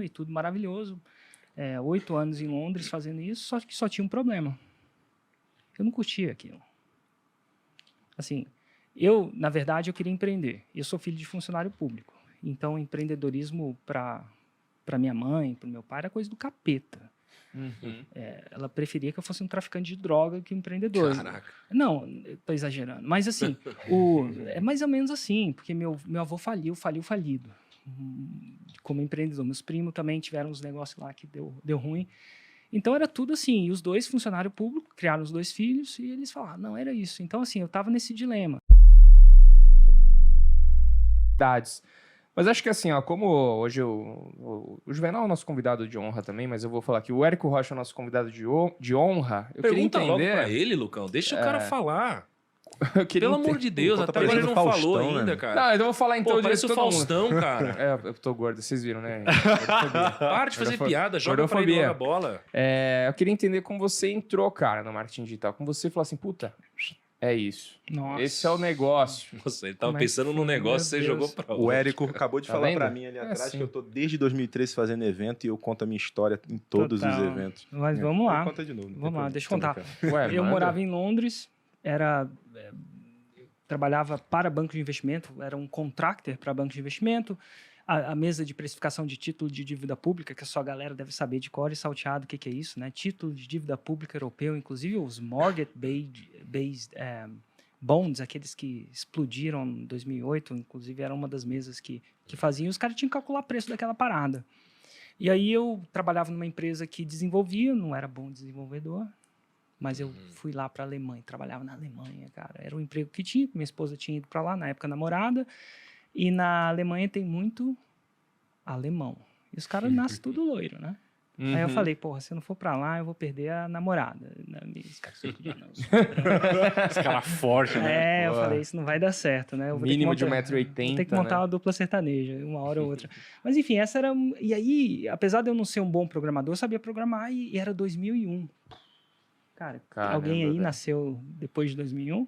e tudo maravilhoso. 8 anos em Londres fazendo isso, só que só tinha um problema. Eu não curtia aquilo. Assim, na verdade, eu queria empreender. Eu sou filho de funcionário público. Então, empreendedorismo para minha mãe, para o meu pai, era coisa do capeta. Ela preferia que eu fosse um traficante de droga que um empreendedor. Caraca. Não, estou exagerando. Mas, assim, é mais ou menos assim, porque meu avô faliu falido. Como empreendedor. Meus primos também tiveram uns negócios lá que deu ruim. Então, era tudo assim. E os dois, funcionário público, criaram os 2 filhos e eles falaram, não, era isso. Então, assim, eu estava nesse dilema. Mas acho que assim, ó, como hoje o Juvenal é o nosso convidado de honra também, mas eu vou falar que o Érico Rocha é o nosso convidado de honra. Eu Pergunta queria logo entender... pra ele, Lucão. Deixa o cara falar. Eu queria Pelo amor de Deus, Pô, tá até agora ele não parecendo falou Faustão, ainda, né? cara. Não, então eu vou falar então Pô, de parece o todo mundo. Faustão, cara. Eu tô gordo, vocês viram, né? Para de fazer piada, joga pra ele logo a bola. Eu queria entender como você entrou, cara, no marketing digital. Como você falou assim, puta, é isso. Nossa. Esse é o negócio. Nossa, ele tava Como é que pensando foi? no negócio, Meu você Deus. jogou pra O outro. Érico acabou de Tá falar vendo? pra mim ali atrás assim. que eu tô desde 2013 fazendo evento e eu conto a minha história em todos Total. os eventos. Mas vamos lá. Conta de novo. não tem Vamos lá, problema. deixa eu contar. Ué, Eu manda. morava em Londres, trabalhava para banco de investimento, era um contractor para banco de investimento, a mesa de precificação de título de dívida pública, que a sua galera deve saber de cor e salteado o que é isso, né? Título de dívida pública europeu, inclusive os mortgage-based bonds, aqueles que explodiram em 2008, inclusive era uma das mesas que faziam, os caras tinham que calcular o preço daquela parada. E aí eu trabalhava numa empresa que desenvolvia, não era bom desenvolvedor, mas eu fui lá para a Alemanha, trabalhava na Alemanha, cara. Era um emprego que tinha, minha esposa tinha ido para lá, na época namorada, e na Alemanha tem muito alemão. E os caras nascem tudo loiro, né? Aí eu falei, porra, se eu não for para lá, eu vou perder a namorada. Os caras são tudo anãos. Os caras fortes, né? Eu falei, isso não vai dar certo, né? Eu vou Mínimo ter que de montar- 1,80 m, Vou ter que montar né? uma dupla sertaneja, uma hora ou outra. Mas enfim, essa era... E aí, apesar de eu não ser um bom programador, eu sabia programar e era 2001. Cara, Caramba, alguém aí velho. nasceu depois de 2001?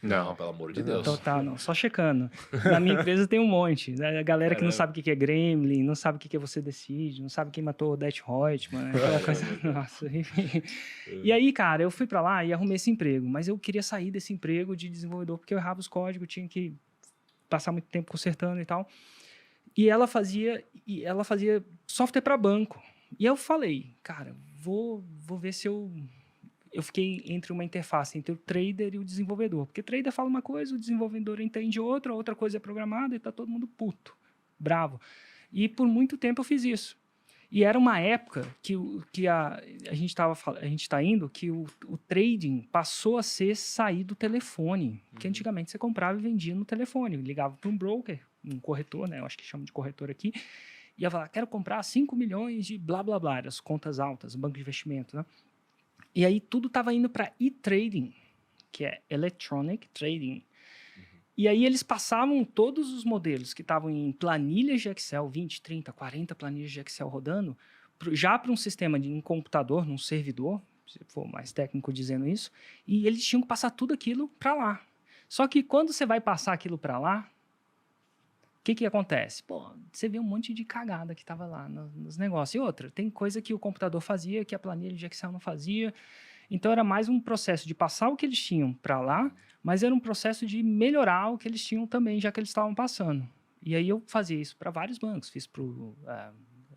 Não, pelo amor de Deus. Então tá, não, só checando. Na minha empresa tem um monte. Né? A galera que não sabe o que é Gremlin, não sabe o que é Você Decide, não sabe quem matou o Det Reutemann, aquela coisa. Nossa, enfim. E aí, cara, eu fui pra lá e arrumei esse emprego, mas eu queria sair desse emprego de desenvolvedor, porque eu errava os códigos, tinha que passar muito tempo consertando e tal. E ela fazia software para banco. E eu falei, cara, vou ver se eu fiquei entre uma interface entre o trader e o desenvolvedor. Porque o trader fala uma coisa, o desenvolvedor entende outra coisa é programada e tá todo mundo puto, bravo. E por muito tempo eu fiz isso. E era uma época que a gente está indo, que o trading passou a sair do telefone. Que antigamente você comprava e vendia no telefone. Ligava para um broker, um corretor, né? Eu acho que chama de corretor aqui. Ia falar, quero comprar 5 milhões de blá, blá, blá. As contas altas, banco de investimento, né? E aí tudo estava indo para e-trading, que é Electronic Trading. E aí eles passavam todos os modelos que estavam em planilhas de Excel, 20, 30, 40 planilhas de Excel rodando, já para um sistema em computador, num servidor, se for mais técnico dizendo isso, e eles tinham que passar tudo aquilo para lá. Só que quando você vai passar aquilo para lá, o que acontece? Pô, você vê um monte de cagada que estava lá nos negócios. E outra, tem coisa que o computador fazia que a planilha de Excel não fazia. Então, era mais um processo de passar o que eles tinham para lá, mas era um processo de melhorar o que eles tinham também, já que eles estavam passando. E aí eu fazia isso para vários bancos. Fiz para o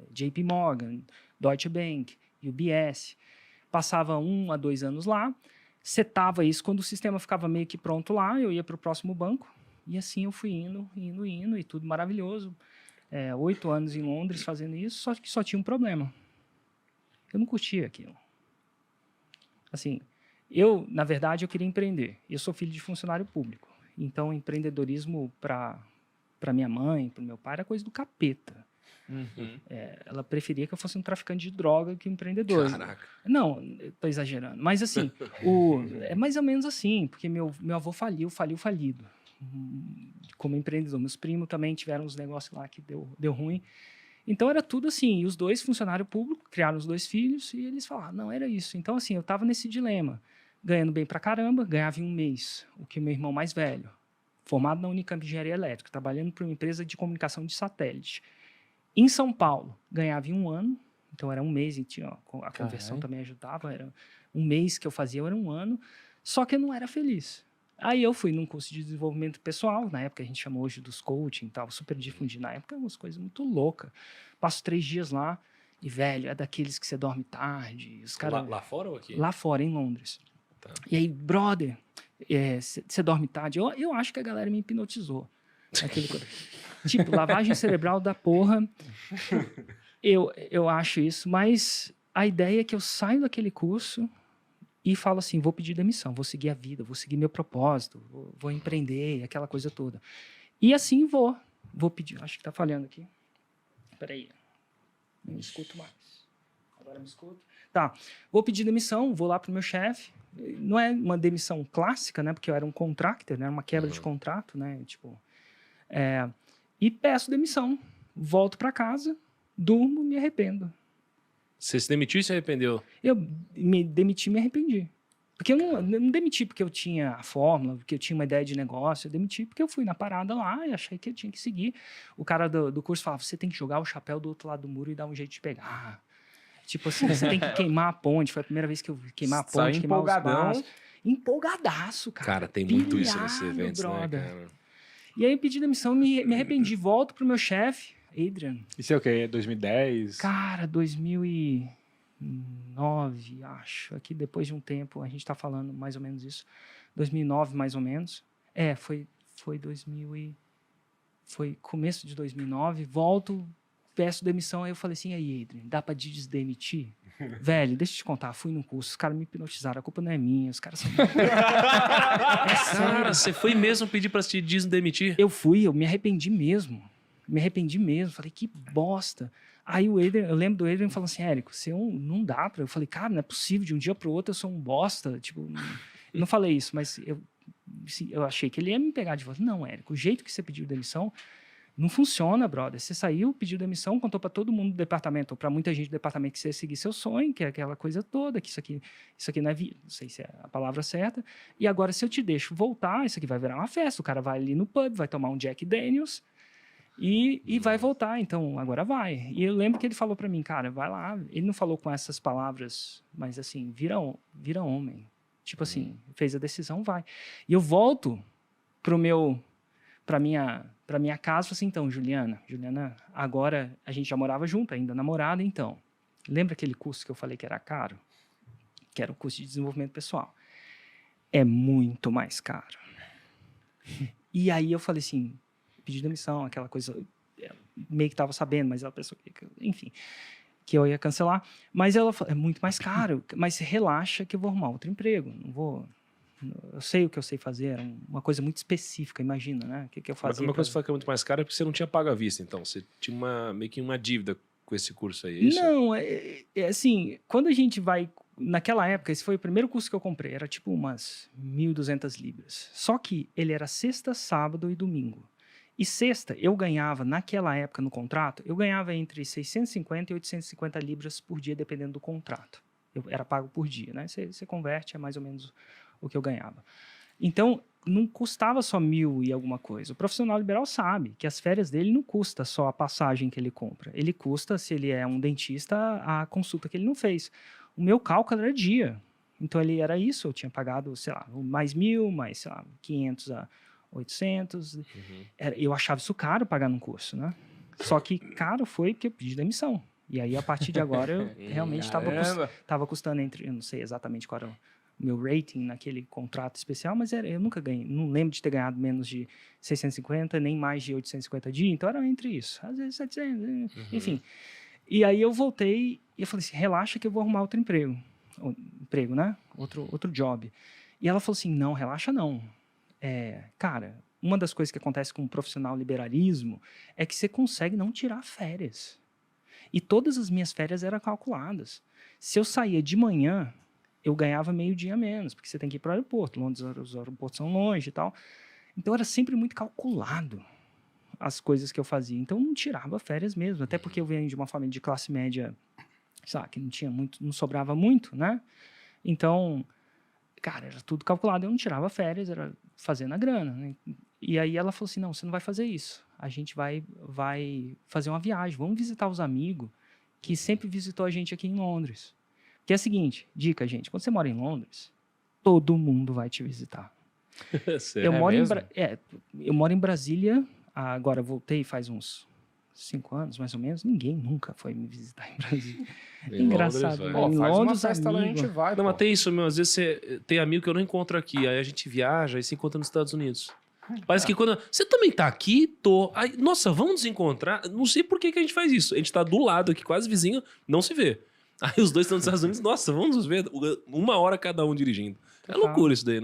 JP Morgan, Deutsche Bank, UBS. Passava 1 a 2 anos lá, setava isso. Quando o sistema ficava meio que pronto lá, eu ia para o próximo banco. E assim eu fui indo, e tudo maravilhoso. 8 anos em Londres fazendo isso, só que só tinha um problema. Eu não curtia aquilo. Assim, na verdade, eu queria empreender. Eu sou filho de funcionário público. Então, empreendedorismo para minha mãe, para o meu pai, era coisa do capeta. Ela preferia que eu fosse um traficante de droga que um empreendedor. Caraca. Não, estou exagerando. Mas assim, é mais ou menos assim, porque meu avô faliu falido. Como empreendedor. Meus primos também tiveram uns negócios lá que deu ruim. Então, era tudo assim. E os dois, funcionário público, criaram os 2 filhos e eles falaram, não, era isso. Então, assim, eu estava nesse dilema. Ganhando bem pra caramba, ganhava em um mês o que meu irmão mais velho, formado na Unicamp Engenharia Elétrica, trabalhando para uma empresa de comunicação de satélite. Em São Paulo, ganhava em 1 ano, então era 1 mês, e tinha, a conversão também ajudava, era 1 mês que eu fazia, era 1 ano, só que eu não era feliz. Aí eu fui num curso de desenvolvimento pessoal, na época a gente chama hoje dos coaching e tal, super difundido na época, umas coisas muito loucas. Passo 3 dias lá e, velho, é daqueles que você dorme tarde. Os cara, lá fora ou aqui? Lá fora, em Londres. Tá. E aí, brother, você dorme tarde? Eu acho que a galera me hipnotizou. Tipo, lavagem cerebral da porra. Eu acho isso, mas a ideia é que eu saio daquele curso e falo assim, vou pedir demissão, vou seguir a vida, vou seguir meu propósito, vou empreender, aquela coisa toda. E assim vou pedir, acho que tá falhando aqui. Peraí, não me escuto mais. Agora me escuto. Tá, vou pedir demissão, vou lá pro meu chefe. Não é uma demissão clássica, né? Porque eu era um contractor, né? Uma quebra de contrato, né? Tipo, e peço demissão. Volto para casa, durmo, me arrependo. Você se demitiu e se arrependeu? Eu me demiti e me arrependi. Porque eu não demiti porque eu tinha a fórmula, porque eu tinha uma ideia de negócio. Eu demiti porque eu fui na parada lá e achei que eu tinha que seguir. O cara do curso falava, você tem que jogar o chapéu do outro lado do muro e dar um jeito de pegar. Tipo assim, você tem que queimar a ponte. Foi a primeira vez que eu queimar a ponte, queimar os braços. Empolgadaço, cara. Cara, tem muito isso nesses eventos, brother. né, cara? E aí eu pedi demissão, me arrependi. Volto pro meu chefe, Adrian. Isso é o quê? 2010? Cara, 2009, acho. Aqui depois de um tempo, a gente tá falando mais ou menos isso. 2009, mais ou menos. Foi 2000 e... Foi começo de 2009. Volto, peço demissão. Aí eu falei assim, aí, Adrian, dá pra desdemitir? Velho, deixa eu te contar. Fui num curso, os caras me hipnotizaram. A culpa não é minha, os caras são... Cara, você foi mesmo pedir pra te desdemitir? Eu me arrependi mesmo. Falei, que bosta. Aí o Adrian, eu lembro do Adrian falando assim, Érico, você não dá pra... Eu falei, cara, não é possível, de um dia pro outro eu sou um bosta. Tipo, eu não falei isso, mas eu achei que ele ia me pegar de volta. Não, Érico, o jeito que você pediu demissão não funciona, brother. Você saiu, pediu demissão, contou pra todo mundo do departamento, ou pra muita gente do departamento que você ia seguir seu sonho, que é aquela coisa toda, que isso aqui não é vida, não sei se é a palavra certa. E agora, se eu te deixo voltar, isso aqui vai virar uma festa. O cara vai ali no pub, vai tomar um Jack Daniels e vai voltar. Então, agora vai. E eu lembro que ele falou pra mim, cara, vai lá. Ele não falou com essas palavras, mas assim, vira homem. Tipo assim, fez a decisão, vai. E eu volto pra minha casa, falei assim, então, Juliana, agora a gente já morava junto, ainda namorada, então. Lembra aquele curso que eu falei que era caro? Que era o curso de desenvolvimento pessoal. É muito mais caro. E aí eu falei assim, pedi demissão, aquela coisa, meio que tava sabendo, mas ela pensou que, enfim, que eu ia cancelar. Mas ela falou, é muito mais caro, mas relaxa que eu vou arrumar outro emprego, não vou... Eu sei o que eu sei fazer, era uma coisa muito específica, imagina, né? O que eu fazia. Uma coisa que foi muito mais cara é porque você não tinha pago à vista, então. Você tinha meio que uma dívida com esse curso aí, é isso? Não, assim, quando a gente vai... Naquela época, esse foi o primeiro curso que eu comprei, era tipo umas 1.200 libras. Só que ele era sexta, sábado e domingo. E sexta, eu ganhava, naquela época no contrato, eu ganhava entre 650 e 850 libras por dia, dependendo do contrato. Eu era pago por dia, né? Você converte, é mais ou menos o que eu ganhava. Então, não custava só 1.000 e alguma coisa. O profissional liberal sabe que as férias dele não custa só a passagem que ele compra. Ele custa, se ele é um dentista, a consulta que ele não fez. O meu cálculo era dia. Então, ele era isso. Eu tinha pagado, sei lá, mais 1.000, mais, sei lá, 500 a 800. Eu achava isso caro pagar num curso, né? Só que caro foi porque eu pedi demissão. E aí, a partir de agora, eu realmente estava custando entre... Eu não sei exatamente qual era o meu rating naquele contrato especial, mas eu nunca ganhei. Não lembro de ter ganhado menos de 650, nem mais de 850 dias. Então, era entre isso. Às vezes 700, enfim. E aí, eu voltei e eu falei assim, relaxa que eu vou arrumar outro emprego. Emprego, né? Outro job. E ela falou assim, não, relaxa não. Cara, uma das coisas que acontece com o profissional liberalismo é que você consegue não tirar férias. E todas as minhas férias eram calculadas. Se eu saía de manhã, eu ganhava meio-dia a menos, porque você tem que ir para o aeroporto. Londres, os aeroportos são longe e tal. Então, era sempre muito calculado as coisas que eu fazia. Então, eu não tirava férias mesmo. Até porque eu venho de uma família de classe média, sabe, que não sobrava muito, né? Então, cara, era tudo calculado. Eu não tirava férias, era fazendo a grana, né? E aí ela falou assim, não, você não vai fazer isso. a gente vai fazer uma viagem, vamos visitar os amigos que sempre visitou a gente aqui em Londres. Que é a seguinte, dica, gente, quando você mora em Londres, todo mundo vai te visitar. Sério? Eu moro, mesmo? eu moro em Brasília, agora voltei faz uns 5 anos, mais ou menos. Ninguém nunca foi me visitar em Brasília. Em Engraçado, Londres, né? vai. Pô, Em faz uma Londres, festa lá, a amigo. gente vai, Não, pô. mas tem isso, meu. Às vezes você tem amigo que eu não encontro aqui. Aí a gente viaja e se encontra nos Estados Unidos. Parece que quando... Você também tá aqui? Tô. Aí, nossa, vamos nos encontrar? Não sei por que que a gente faz isso. A gente tá do lado aqui, quase vizinho, não se vê. Aí os dois estão nos Estados Unidos. Nossa, vamos nos ver 1 hora cada um dirigindo. É Total. loucura isso daí, né?